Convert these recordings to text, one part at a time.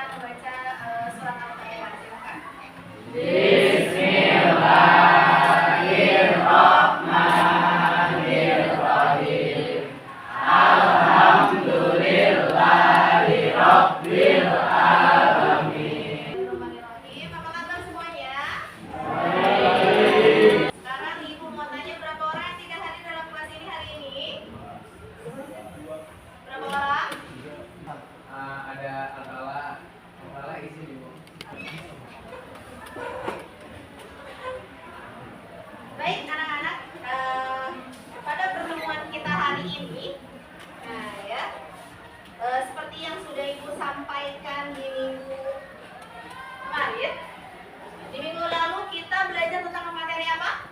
membaca surat Al-Fatihah. Silakan. Bismillahirrahmanirrahim. Alhamdulillahi Rabbil alamin. Bismillahirrahmanirrahim. Apa kabar semuanya? Sekarang Ibu mau tanya berapa orang yang tidak hadir dalam kelas ini hari ini? Berapa orang? Ada Al-Bala isi Ibu. Baik anak-anak, pada pertemuan kita hari ini, nah ya, seperti yang sudah Ibu sampaikan di minggu kemarin, di minggu lalu kita belajar tentang materi apa?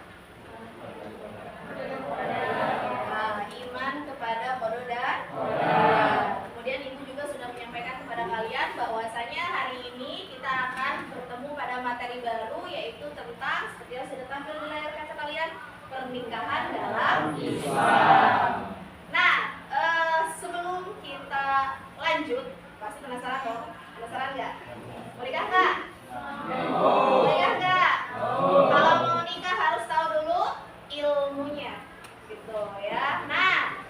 Iman kepada qada dan qadar. Kemudian Ibu juga sudah menyampaikan kepada kalian bahwasanya hari ini kita akan bertemu pada materi baru, yaitu tentang seperti yang sudah tampil di layar kaca kalian, pernikahan dalam Islam. Nah, sebelum kita lanjut, pasti penasaran dong? Penasaran nggak? Mau nikah nggak? Mau nikah nggak? Kalau mau nikah harus tahu dulu ilmunya, gitu ya. Nah,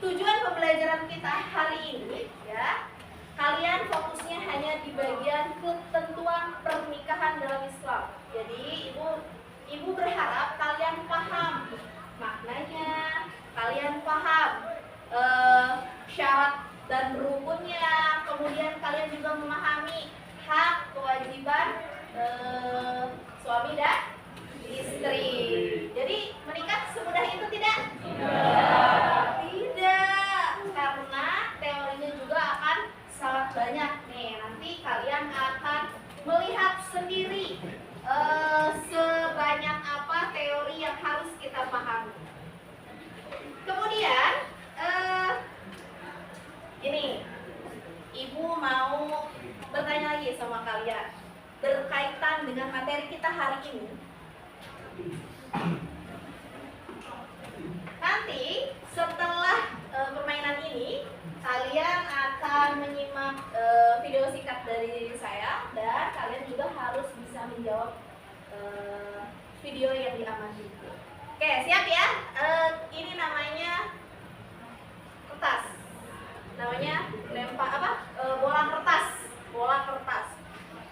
tujuan pembelajaran kita hari ini, ya, kalian fokusnya hanya di bagian ketentuan pernikahan dalam Islam. Jadi ibu berharap kalian paham maknanya, kalian paham syarat dan rukunnya, kemudian kalian juga memahami hak kewajiban suami dan istri. Jadi menikah semudah itu tidak? Tidak, karena teorinya juga akan sangat banyak nih. Nanti kalian akan melihat sendiri sebanyak apa teori yang harus kita pahami. Kemudian ini Ibu mau bertanya lagi sama kalian berkaitan dengan materi kita hari ini. Nanti setelah permainan ini kalian akan menyimak video singkat dari saya, dan kalian juga harus bisa menjawab video yang diamati. Oke, siap ya? Ini namanya kertas. Namanya lempar apa? Bola kertas. Bola kertas.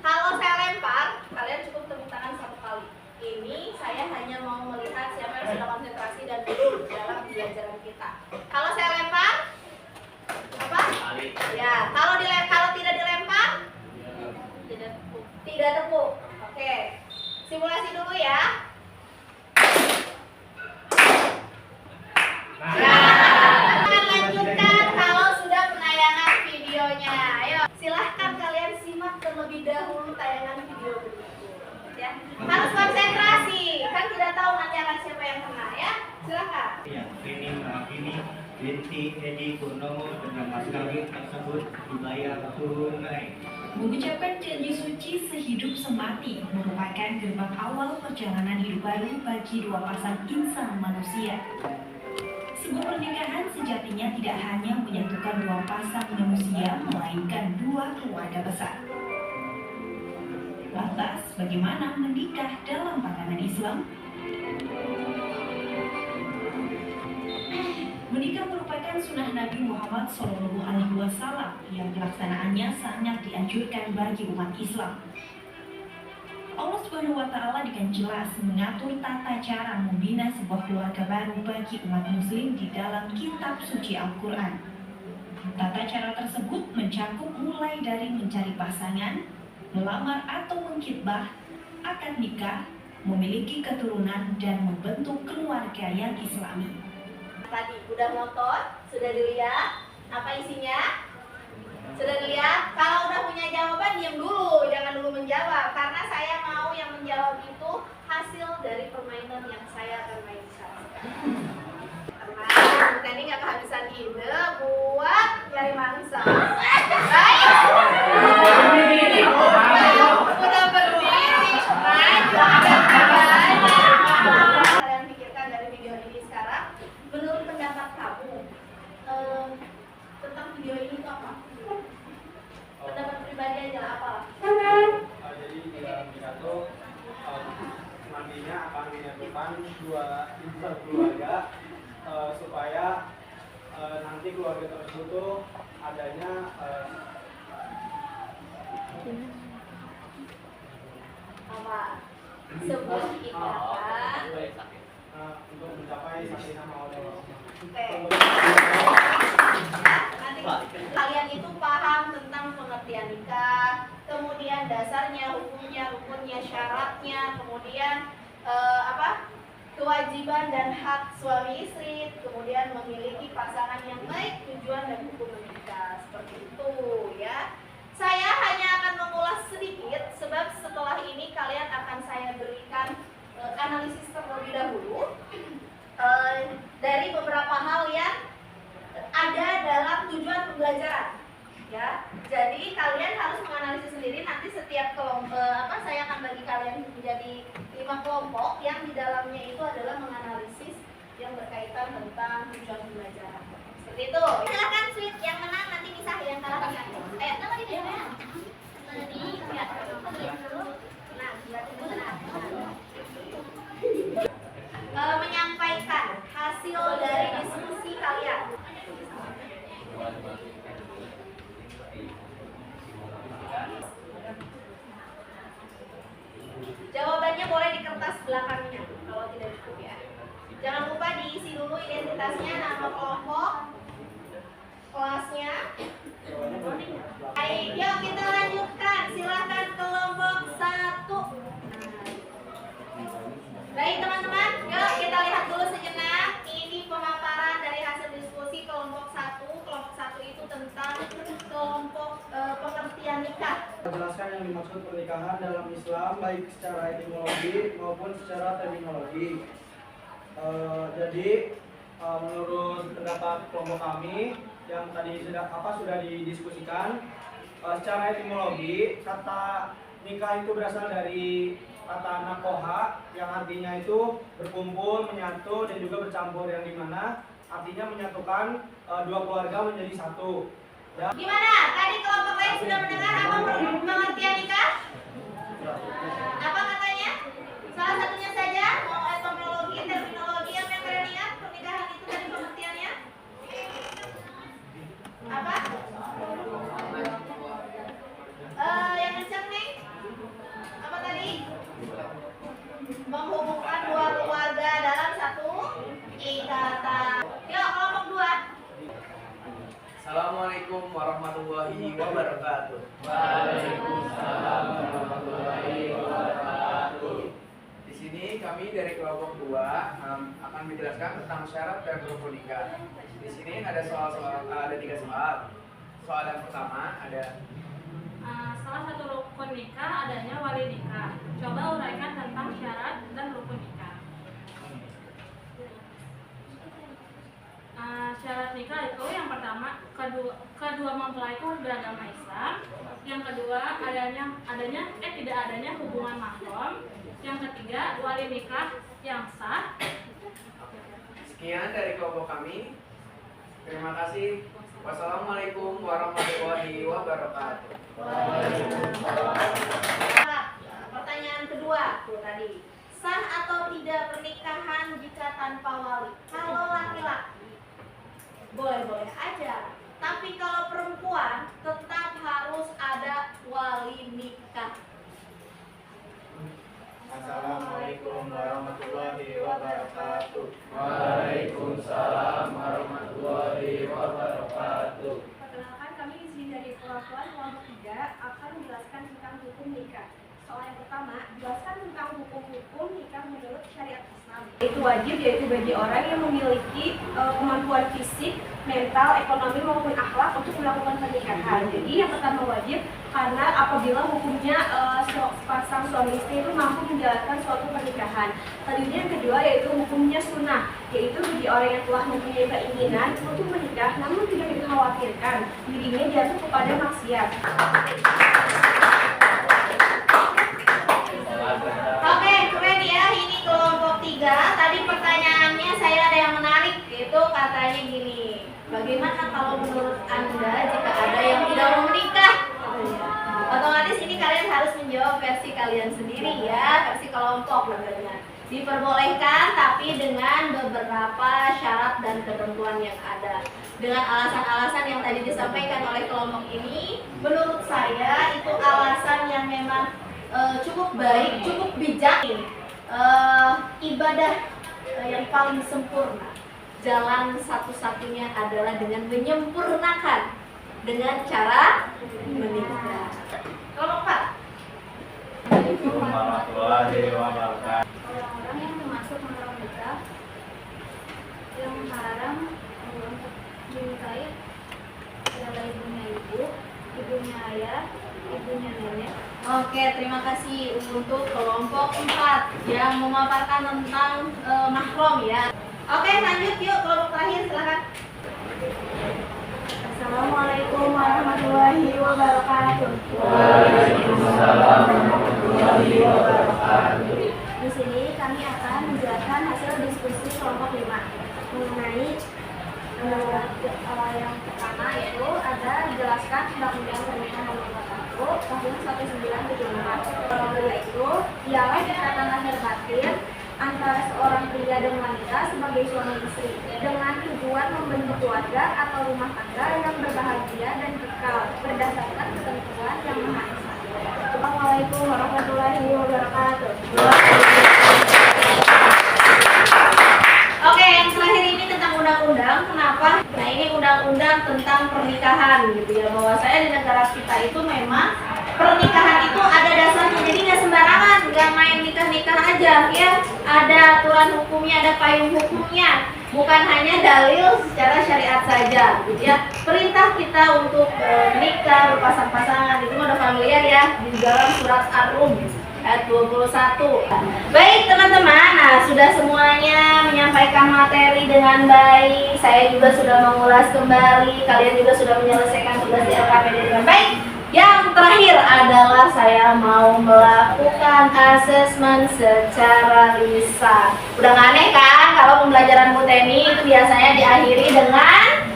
Kalau saya lempar, kalian cukup tepuk tangan satu kali. Ini saya hanya mau melihat siapa yang sudah konsentrasi dan duduk dalam pembelajaran kita. Kalau saya lempar, apa? Ya, kalau tidak dilempar, tidak tepuk. Oke, simulasi dulu ya. Ya, akan lanjutkan kalau sudah penayangan videonya. Ayo, silahkan kalian simak terlebih dahulu tayangan video berikut. Ya, harus konsentrasi, kan tidak tahu nanti akan siapa yang kena ya. Silakan. Ya, ini binti Edi Purnomo dengan mas kawin tersebut dibayar tunai. Mengucapkan janji suci sehidup semati merupakan gerbang awal perjalanan hidup baru bagi dua pasang insan manusia. Sebuah pernikahan sejatinya tidak hanya menyatukan dua pasang manusia, melainkan dua keluarga besar. Lantas, bagaimana menikah dalam pandangan Islam? Menikah merupakan sunnah Nabi Muhammad SAW yang pelaksanaannya sangat dianjurkan bagi umat Islam. Allah SWT dengan jelas mengatur tata cara membina sebuah keluarga baru bagi umat Muslim di dalam kitab suci Al-Quran. Tata cara tersebut mencakup mulai dari mencari pasangan, melamar atau mengkhitbah, akad nikah, memiliki keturunan, dan membentuk keluarga yang islami. Tadi udah nonton, sudah dilihat apa isinya? Sudah dilihat? Kalau udah punya jawaban diam dulu, jangan dulu menjawab, karena saya mau yang menjawab itu hasil dari permainan yang saya akan mainkan. Karena tadi nggak kehabisan ide buat cari mangsa. Baik. Udah berdiri, kalian pikirkan dari video ini sekarang. Menurut pendapat kamu tentang video ini itu apa? Pendapat pribadi aja lah. nanti keluarga tersebut tuh adanya apa? Sebuah ikatan. untuk mencapai sakinah mawaddah warahmah. Oke. Nanti kalian itu paham tentang pengertian nikah, kemudian dasarnya, hukumnya, rukunnya, syaratnya, kemudian kewajiban dan hak suami istri, kemudian memiliki pasangan yang baik, tujuan dan hukum menikah, seperti itu ya. Saya hanya akan mengulas sedikit sebab setelah ini kalian akan saya berikan analisis terlebih dahulu dari beberapa hal yang ada dalam tujuan pembelajaran ya. Jadi kalian harus menganalisis sendiri. Nanti setiap kelompok saya akan bagi kalian menjadi 5 kelompok yang di dalamnya itu adalah menganalisis yang berkaitan tentang tujuan pembelajaran. Seperti itu. Silakan Sweet, yang menang nanti misah, yang kalah misah. Ayo, nama di mana? Tadi ya. Nah, berarti benar. Menyampaikan hasil dari diskusi kalian. Jawabannya boleh di kertas belakangnya kalau tidak cukup ya. Jangan lupa diisi dulu identitasnya, nama kelompok, kelasnya. Baik, yuk kita lanjutkan. Silakan kelompok 1. Baik teman-teman, yuk kita lihat dulu sejenak. Ini pemaparan dari hasil diskusi kelompok 1. Kelompok 1 itu tentang kelompok pengertian nikah. Menjelaskan yang dimaksud pernikahan dalam Islam baik secara etimologi maupun secara terminologi. Jadi menurut pendapat kelompok kami yang tadi sudah didiskusikan, secara etimologi kata nikah itu berasal dari kata nakoha yang artinya itu berkumpul, menyatu dan juga bercampur, yang dimana artinya menyatukan dua keluarga menjadi satu. Gimana? Tadi kelompok lain sudah mendengar apa pengertian nikah? Apa katanya? Salah satunya saja, mau etimologi, terminologi yang kalian ingat pernikahan itu tadi pengertiannya? Apa? Yang kencang nih? Apa tadi? Menghubungkan dua keluarga dalam satu ikatan. Yuk, kelompok 2. Assalamualaikum warahmatullahi wabarakatuh. Waalaikumsalam warahmatullahi wabarakatuh. Di sini kami dari kelompok 2 akan menjelaskan tentang syarat dan rukun nikah. Di sini ada ada 3 soal. Soal yang pertama ada salah satu rukun nikah adanya wali nikah. Coba uraikan tentang syarat dan rukun nikah. Syarat nikah itu yang pertama kedua mempelai itu harus beragama Islam. Yang kedua tidak adanya hubungan mahram. Yang ketiga wali nikah yang sah. sekian dari kelompok kami. Terima kasih. Wassalamualaikum warahmatullahi wabarakatuh. Pertanyaan kedua tuh tadi, sah atau tidak pernikahan jika tanpa wali? Kalau laki-laki boleh-boleh aja, tapi kalau perempuan tetap harus ada wali nikah. Assalamualaikum warahmatullahi wabarakatuh. Waalaikumsalam warahmatullahi wabarakatuh. Perkenalkan, kami di sini dari perwakilan kelompok 3 akan menjelaskan tentang hukum nikah. Soal yang pertama, jelaskan tentang hukum nikah menurut syariat Islam. Itu wajib yaitu bagi orang yang memiliki kemampuan fisik, mental, ekonomi maupun akhlak untuk melakukan pernikahan. Jadi yang pertama wajib karena apabila hukumnya sepasang suami istri itu mampu menjalankan suatu pernikahan. Selanjutnya yang kedua yaitu hukumnya sunnah, yaitu bagi orang yang telah mempunyai keinginan untuk menikah namun tidak dikhawatirkan dirinya jatuh kepada maksiat. Oke, keren ya. Ini kelompok 3. Tadi pertanyaannya saya ada yang menarik, itu katanya gini. Bagaimana kalau menurut Anda jika ada yang tidak mau menikah? Otomatis ini kalian harus menjawab versi kalian sendiri ya, versi kelompok tentunya. Diperbolehkan, tapi dengan beberapa syarat dan ketentuan yang ada. Dengan alasan-alasan yang tadi disampaikan oleh kelompok ini, menurut saya itu alasan yang memang cukup baik, cukup bijak. Ibadah yang paling sempurna, jalan satu-satunya adalah dengan menyempurnakan dengan cara menikah. Kelompok 4. Assalamualaikum warahmatullahi wabarakatuh. Orang-orang yang termasuk melarang nikah, yang haram untuk dinikahi adalah ibunya ibu, ibunya ayah, ibunya nenek. Oke, terima kasih untuk kelompok 4 yang memaparkan tentang mahram ya. Oke, lanjut yuk kelompok terakhir, silakan. Assalamualaikum warahmatullahi wabarakatuh. Waalaikumsalam warahmatullahi wabarakatuh. Di sini kami akan menjelaskan hasil diskusi kelompok 5 mengenai yang pertama, yaitu ada dijelaskan Undang-Undang Pernikahan Nomor 41 Tahun 1974. Yaitu ialah ikatan lahir batin antara seorang pria dan wanita sebagai suami istri dengan tujuan membentuk keluarga atau rumah tangga yang berbahagia dan kekal berdasarkan ketentuan yang Maha Esa. Assalamualaikum warahmatullahi wabarakatuh. Oke, yang terakhir ini tentang undang-undang. Kenapa? Nah, ini undang-undang tentang pernikahan gitu ya. Bahwa saya di negara kita itu memang pernikahan itu ada dasarnya. Jadi nggak sembarangan, nggak main nikah-nikah aja ya. Ada aturan hukumnya, ada payung hukumnya. Bukan hanya dalil secara syariat saja gitu ya. Perintah kita untuk menikah, berpasang-pasangan itu udah familiar ya di dalam surat Ar-Rum ayat 21. Baik teman-teman, nah sudah semuanya menyampaikan materi dengan baik. Saya juga sudah mengulas kembali, kalian juga sudah menyelesaikan tugas di LKPD dengan baik. Yang terakhir adalah saya mau melakukan asesmen secara lisan. Udah gak aneh kan kalau pembelajaran Muteni itu biasanya diakhiri dengan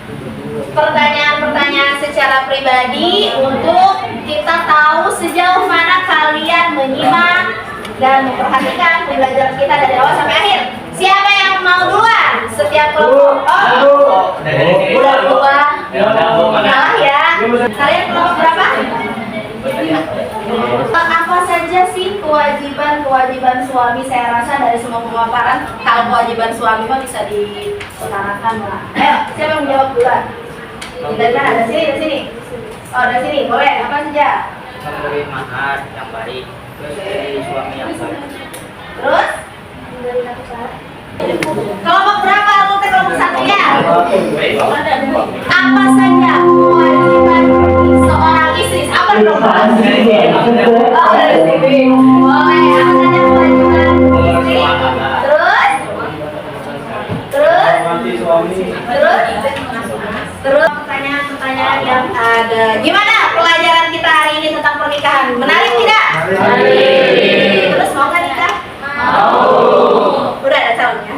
pertanyaan-pertanyaan secara pribadi untuk kita tahu sejauh mana kalian menyimak dan memperhatikan pembelajaran kita dari awal sampai akhir. Siapa yang mau duluan? Setiap kelompok. Udah duluan. Salah ya. Kalian kelompok berapa? Apa saja sih kewajiban suami? Saya rasa dari semua pemaparan hal kewajiban suami mah bisa diutarakan lah. Ayo, siapa yang menjawab duluan? Dari mana? Dari sini, dari sini. Oh, dari sini. Boleh. Apa saja? Memberi mahar yang baik, dari suami yang baik. Terus? Kelompok berapa? Lu kelompok 1 ya? Apa saja kewajiban seorang istri? Apa dong? Oh, dari sini. Boleh. Apa saja kewajiban istri? Terus? Terus pertanyaan-pertanyaan yang ada. Gimana pelajaran kita hari ini tentang pernikahan? Menarik tidak? Menarik. Terus mau nggak nikah? Mau. Udah ada calonnya?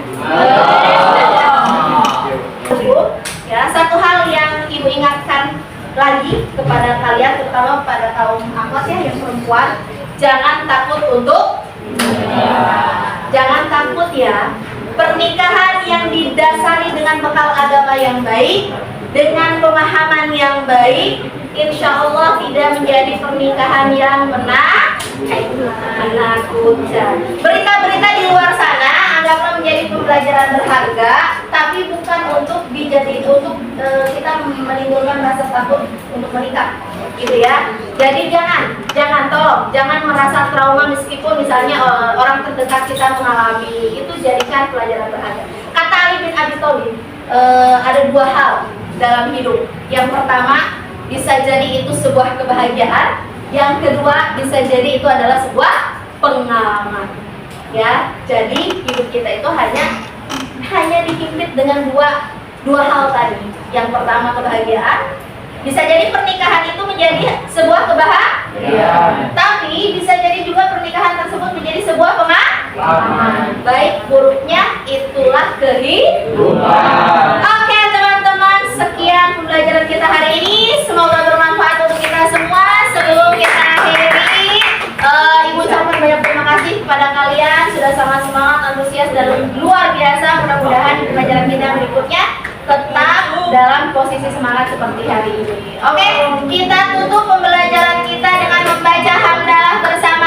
Ya, satu hal yang ibu ingatkan lagi kepada kalian, terutama pada kaum akhwat ya yang perempuan, jangan takut untuk jangan takut ya. Pernikahan yang didasari dengan bekal agama yang baik, dengan pemahaman yang baik, insya Allah tidak menjadi pernikahan yang menakutkan. Berita-berita di luar sana anggaplah menjadi pembelajaran berharga, tapi bukan untuk kita menimbulkan rasa takut untuk menikah, gitu ya. Jadi jangan merasa trauma meskipun misalnya orang terdekat kita mengalami, itu jadikan pelajaran berharga. Kata Ali bin Abi Thalib, ada 2 hal dalam hidup. Yang pertama, bisa jadi itu sebuah kebahagiaan. Yang kedua, bisa jadi itu adalah sebuah pengalaman. Ya, jadi hidup kita itu hanya dihimpit dengan dua hal tadi. Yang pertama kebahagiaan, bisa jadi pernikahan itu menjadi sebuah kebahagiaan. Tapi bisa jadi juga pernikahan tersebut menjadi sebuah pengalaman. Baik buruknya itulah kehidupan. Oke teman-teman, sekian pembelajaran kita hari ini. Semoga bermanfaat untuk kita semua. Sebelum kita akhiri, Ibu ucapkan banyak terima kasih kepada kalian sudah sangat semangat luar biasa. Mudah-mudahan di pelajaran kita berikutnya tetap dalam posisi semangat seperti hari ini. Oke, kita tutup pembelajaran kita dengan membaca hamdalah bersama.